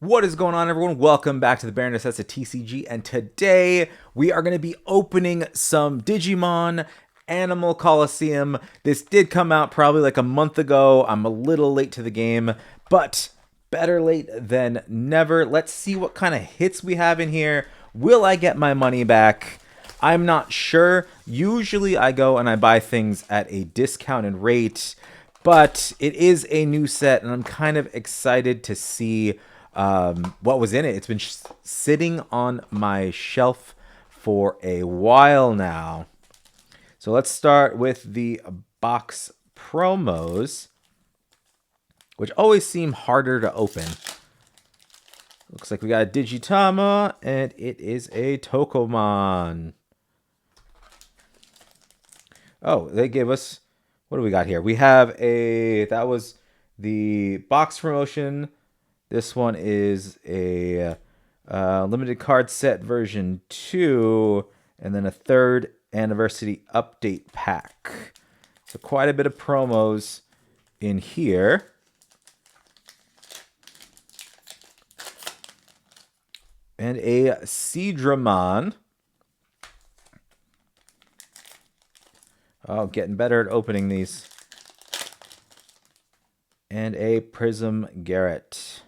What is going on, everyone? Welcome back to the Bear NecessiTCG, and today we are going to be opening some Digimon Animal Colosseum. This did come out probably like a month ago. I'm a little late to the game, but better late than never. Let's see what kind of hits we have in here. Will I get my money back? I'm not sure. Usually I go and I buy things at a discounted rate, but it is a new set, and I'm kind of excited to see what was in it. It's been sitting on my shelf for a while now. So let's start with the box promos, which always seem harder to open. Looks like we got a Digitama, and it is a Tokomon. Oh, they gave us... What do we got here? We have a... That was the box promotion. This one is a limited card set version 2, and then a third anniversary update pack. So quite a bit of promos in here. And a Seadramon. Oh, getting better at opening these. And a Prism Garrett.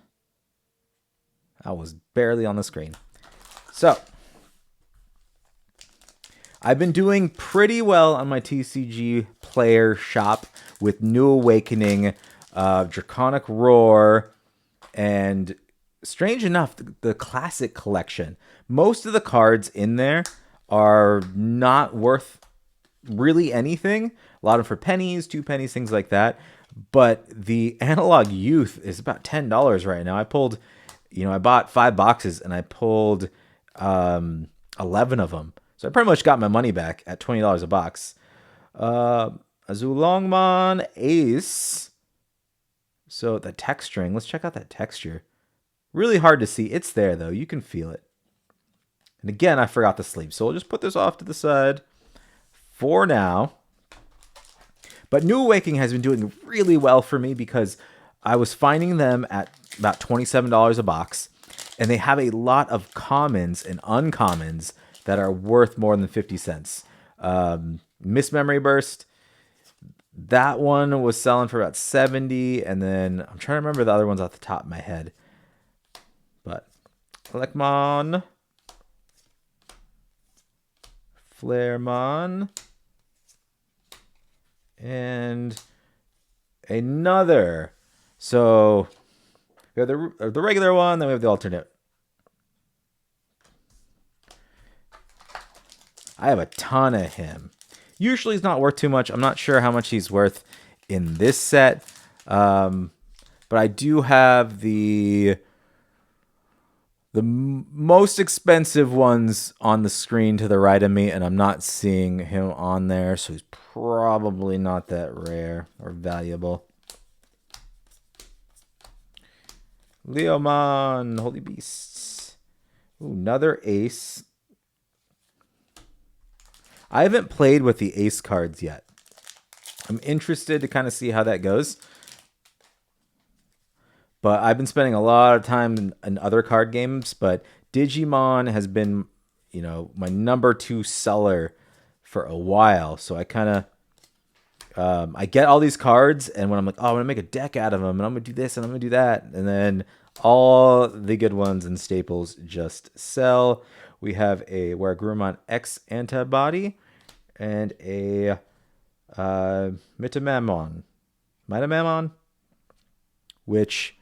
I was barely on the screen. So, I've been doing pretty well on my TCG player shop with NewAwakening, Draconic Roar, and strange enough, the classic collection. Most of the cards in there are not worth really anything. A lot of them for pennies, 2 pennies, things like that. But the Analog Youth is about $10 right now. I bought 5 boxes and I pulled 11 of them. So I pretty much got my money back at $20 a box. Azulongmon Ace. So the texturing, let's check out that texture. Really hard to see. It's there though. You can feel it. And again, I forgot the sleeve. So we'll just put this off to the side for now. But NewAwakening has been doing really well for me because I was finding them at about $27 a box, and they have a lot of commons and uncommons that are worth more than 50 cents. Miss Memory Burst, that one was selling for about 70, and then I'm trying to remember the other ones off the top of my head. But Collectibles, Flaremon, and another. So we have the regular one, then we have the alternate. I have a ton of him. Usually he's not worth too much. I'm not sure how much he's worth in this set. But I do have the most expensive ones on the screen to the right of me, and I'm not seeing him on there, so he's probably not that rare or valuable. Leomon, Holy Beasts. Ooh, another Ace. I haven't played with the Ace cards yet. I'm interested to kind of see how that goes. But I've been spending a lot of time in other card games, but Digimon has been, my number 2 seller for a while. So I kind of, I get all these cards, and when I'm like, oh, I'm going to make a deck out of them, and I'm going to do this, and I'm going to do that. And then all the good ones and staples just sell. We have a Waragurumon X antibody and a Mitamamon, which...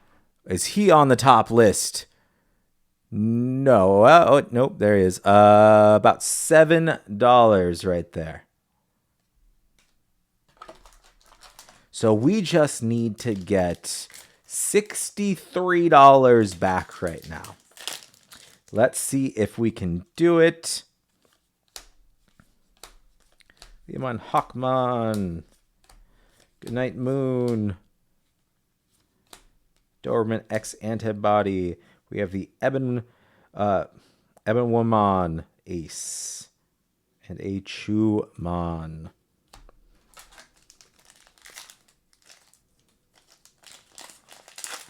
Is he on the top list? No. Nope. There he is. About $7 right there. So we just need to get $63 back right now. Let's see if we can do it. Digimon Hawkmon. Goodnight Moon. Dormant X antibody. We have the Ebon Woman Ace and a Chumon.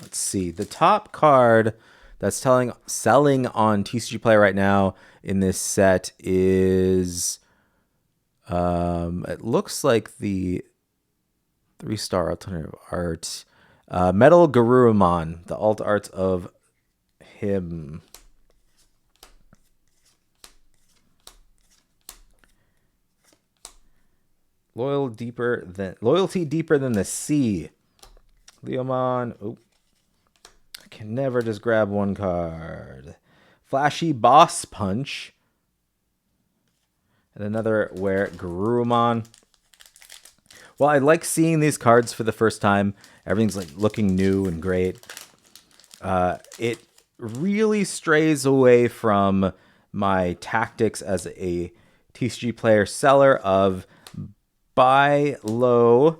Let's see. The top card that's selling on TCG Player right now in this set is it looks like the 3-star alternative art, Metal Garurumon, the alt art of him. Loyalty deeper than the sea. Leomon. Oh, I can never just grab one card. Flashy Boss Punch. And another Where Garurumon. Well, I like seeing these cards for the first time. Everything's like looking new and great. It really strays away from my tactics as a TCG player seller of buy low,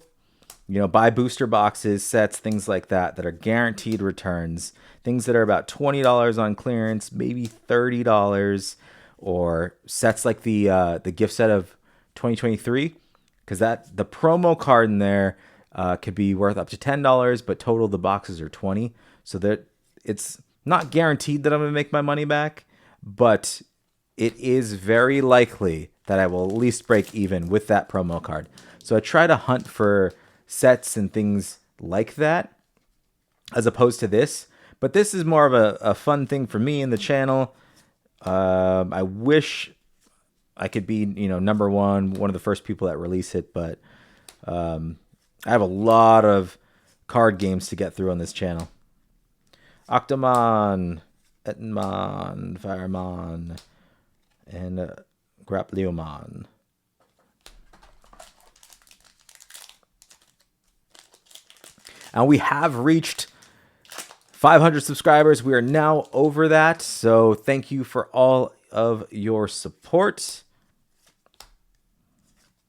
buy booster boxes, sets, things like that are guaranteed returns. Things that are about $20 on clearance, maybe $30, or sets like the gift set of 2023, because the promo card in there could be worth up to $10, but total the boxes are $20. So that it's not guaranteed that I'm gonna make my money back, but it is very likely that I will at least break even with that promo card. So I try to hunt for sets and things like that as opposed to this. But this is more of a fun thing for me in the channel. I wish I could be, number one of the first people that release it, but I have a lot of card games to get through on this channel. Octomon, Etmon, Firemon, and Grapleomon. And we have reached 500 subscribers. We are now over that. So thank you for all of your support.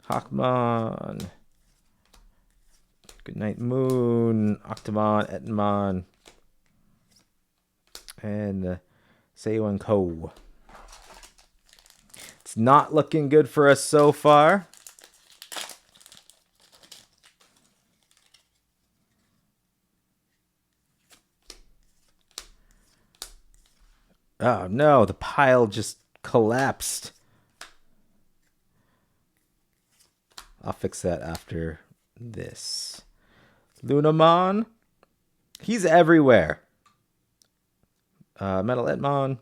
Hawkmon. Goodnight Moon. Octomon. Etmon. And Seiwan Ko. It's not looking good for us so far. Oh no, the pile just collapsed. I'll fix that after this. Lunamon. He's everywhere. Metal Etmon.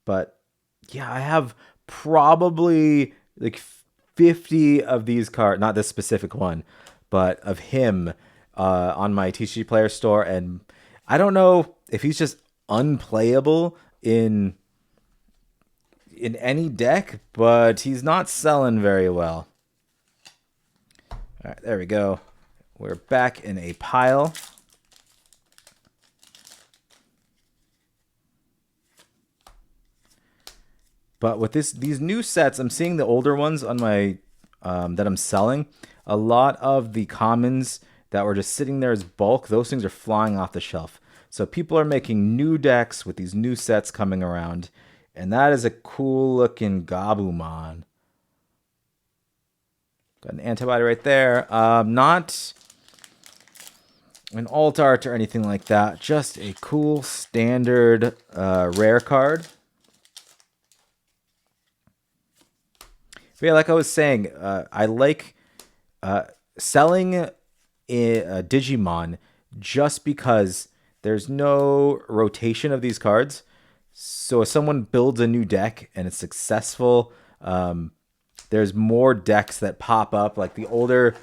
But yeah, I have probably like 50 of these cards, not this specific one, but of him on my TCG Player store. And I don't know if he's just unplayable in any deck, but he's not selling very well. All right, there we go. We're back in a pile. But with these new sets, I'm seeing the older ones on my that I'm selling. A lot of the commons that were just sitting there as bulk, those things are flying off the shelf. So people are making new decks with these new sets coming around. And that is a cool looking Gabumon. Got an antibody right there. Not an alt art or anything like that. Just a cool standard rare card. But yeah, like I was saying, I like selling a Digimon just because there's no rotation of these cards. So if someone builds a new deck and it's successful, there's more decks that pop up. Like the older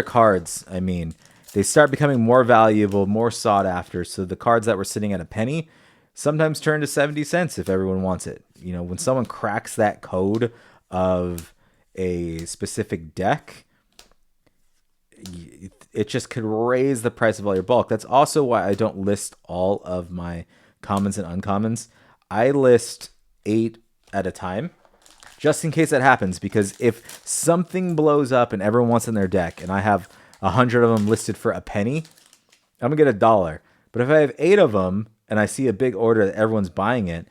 cards, I mean, they start becoming more valuable, more sought after. So the cards that were sitting at a penny sometimes turn to 70 cents if everyone wants it. When someone cracks that code of a specific deck, it just could raise the price of all your bulk. That's also why I don't list all of my commons and uncommons. I list 8 at a time, just in case that happens. Because if something blows up and everyone wants in their deck, and I have 100 of them listed for a penny, I'm gonna get $1. But if I have 8 of them and I see a big order that everyone's buying it,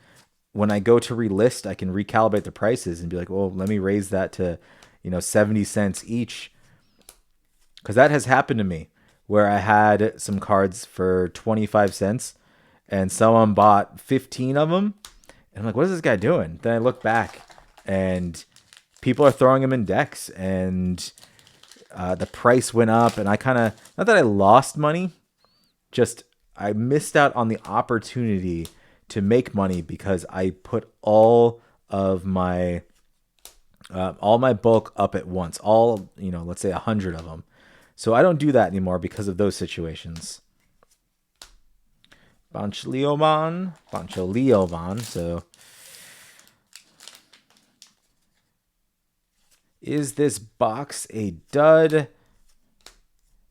when I go to relist, I can recalibrate the prices and be like, well, let me raise that to 70 cents each. Because that has happened to me, where I had some cards for 25 cents, and someone bought 15 of them. And I'm like, what is this guy doing? Then I look back, and people are throwing them in decks, and the price went up, and I kind of, not that I lost money, just I missed out on the opportunity to make money because I put all my bulk up at once, let's say 100 of them. So I don't do that anymore because of those situations. Bancho Leomon. So is this box a dud?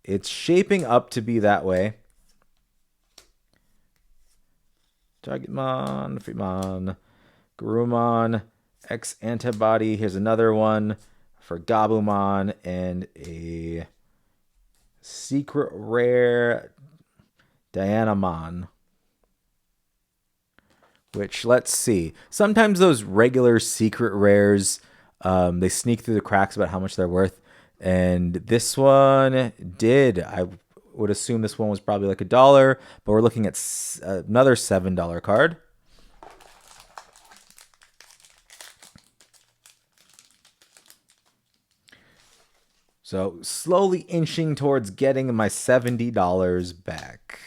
It's shaping up to be that way. Targetmon, Freemon, Garurumon, X Antibody. Here's another one for Gabumon, and a secret rare Dianamon. Which, let's see. Sometimes those regular secret rares, they sneak through the cracks about how much they're worth. And this one did. I would assume this one was probably like $1, but we're looking at another $7 card. So slowly inching towards getting my $70 back.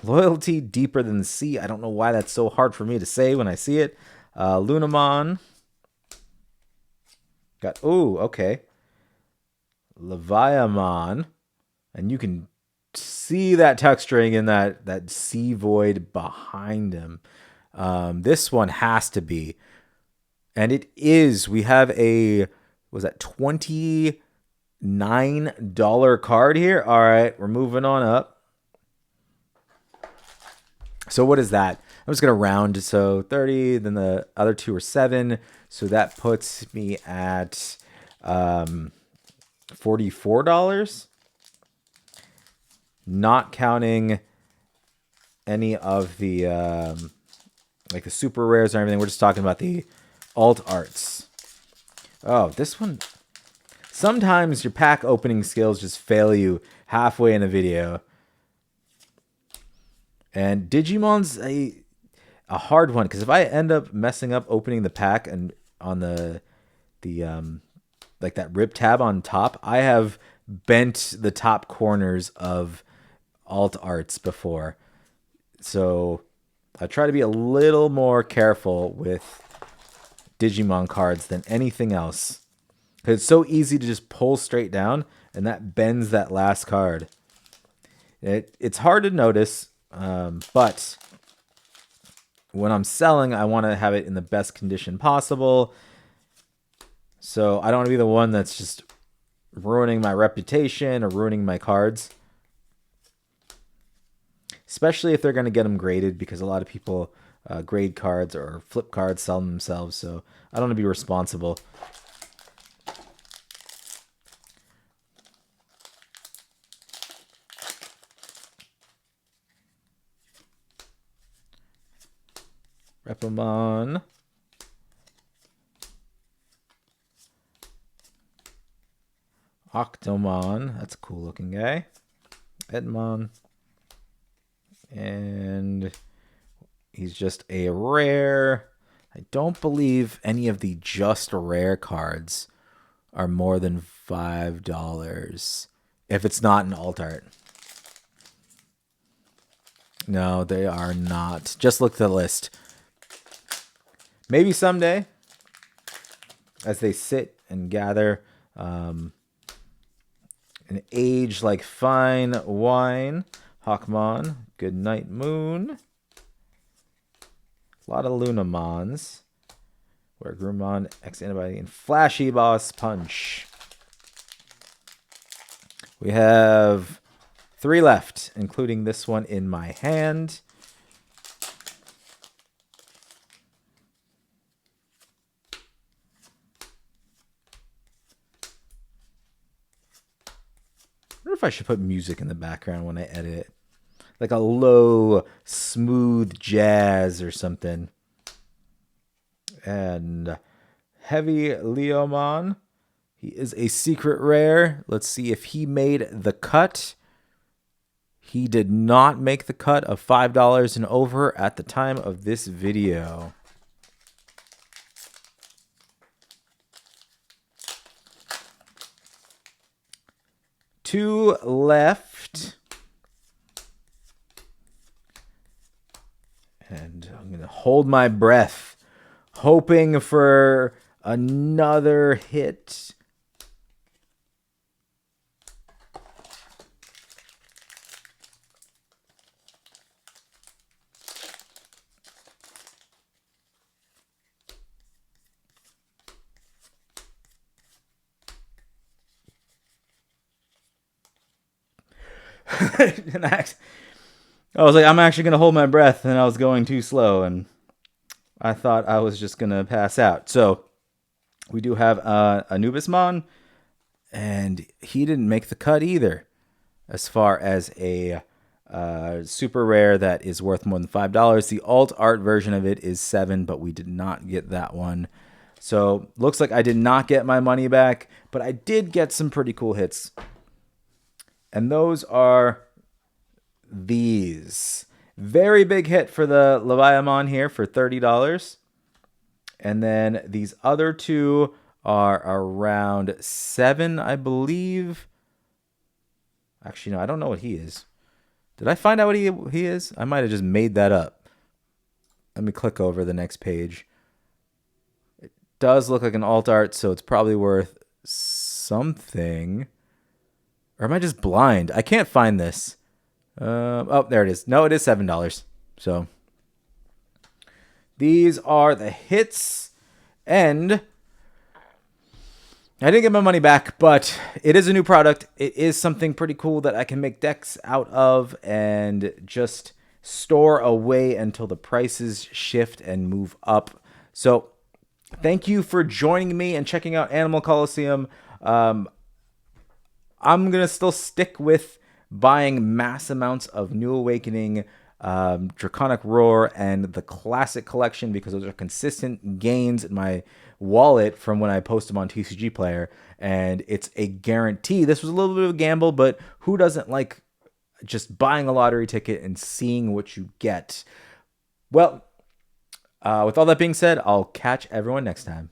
Loyalty deeper than the sea. I don't know why that's so hard for me to say when I see it. Lunamon. Okay. Leviamon. And you can see that texturing in that sea void behind him. This one has to be. And it is. We have was that $29 card here? All right, we're moving on up. So what is that? I'm just going to round. So 30, then the other two are 7. So that puts me at $44. Not counting any of the like the super rares or everything. We're just talking about the alt arts. Oh, this one. Sometimes your pack opening skills just fail you halfway in a video. And Digimon's a hard one, because if I end up messing up opening the pack and on the like that rip tab on top, I have bent the top corners of alt arts before. So I try to be a little more careful with Digimon cards than anything else, because it's so easy to just pull straight down, and that bends that last card. It's hard to notice, but when I'm selling, I want to have it in the best condition possible. So I don't want to be the one that's just ruining my reputation or ruining my cards. Especially if they're going to get them graded, because a lot of people grade cards or flip cards, sell them themselves. So I don't want to be responsible. Repomon. Octomon. That's a cool looking guy. Edmon. And he's just a rare. I don't believe any of the just rare cards are more than $5 if it's not an alt art. No, they are not. Just look at the list. Maybe someday, as they sit and gather and age like fine wine. Hawkmon, Goodnight Moon. A lot of Lunamons. Where Garurumon, X Antibody, and Flashy Boss Punch. We have 3 left, including this one in my hand. I wonder if I should put music in the background when I edit. Like a low, smooth jazz or something. And Heavy Leomon. He is a secret rare. Let's see if he made the cut. He did not make the cut of $5 and over at the time of this video. Two left. And I'm going to hold my breath, hoping for another hit. And I was like, I'm actually going to hold my breath, and I was going too slow, and I thought I was just going to pass out. So we do have Anubismon, and he didn't make the cut either as far as a super rare that is worth more than $5. The alt art version of it is $7, but we did not get that one. So looks like I did not get my money back, but I did get some pretty cool hits. And those are these. Very big hit for the Leviamon here for $30. And then these other two are around $7, I believe. Actually, no, I don't know what he is. Did I find out what he is? I might have just made that up. Let me click over the next page. It does look like an alt art, so it's probably worth something. Or am I just blind? I can't find this. Oh, there it is. No, it is $7. So these are the hits. And I didn't get my money back, but it is a new product. It is something pretty cool that I can make decks out of and just store away until the prices shift and move up. So thank you for joining me and checking out Animal Colosseum. I'm going to still stick with buying mass amounts of New Awakening, Draconic Roar, and the Classic Collection because those are consistent gains in my wallet from when I post them on TCG Player, and it's a guarantee. This was a little bit of a gamble, but who doesn't like just buying a lottery ticket and seeing what you get? Well, with all that being said, I'll catch everyone next time.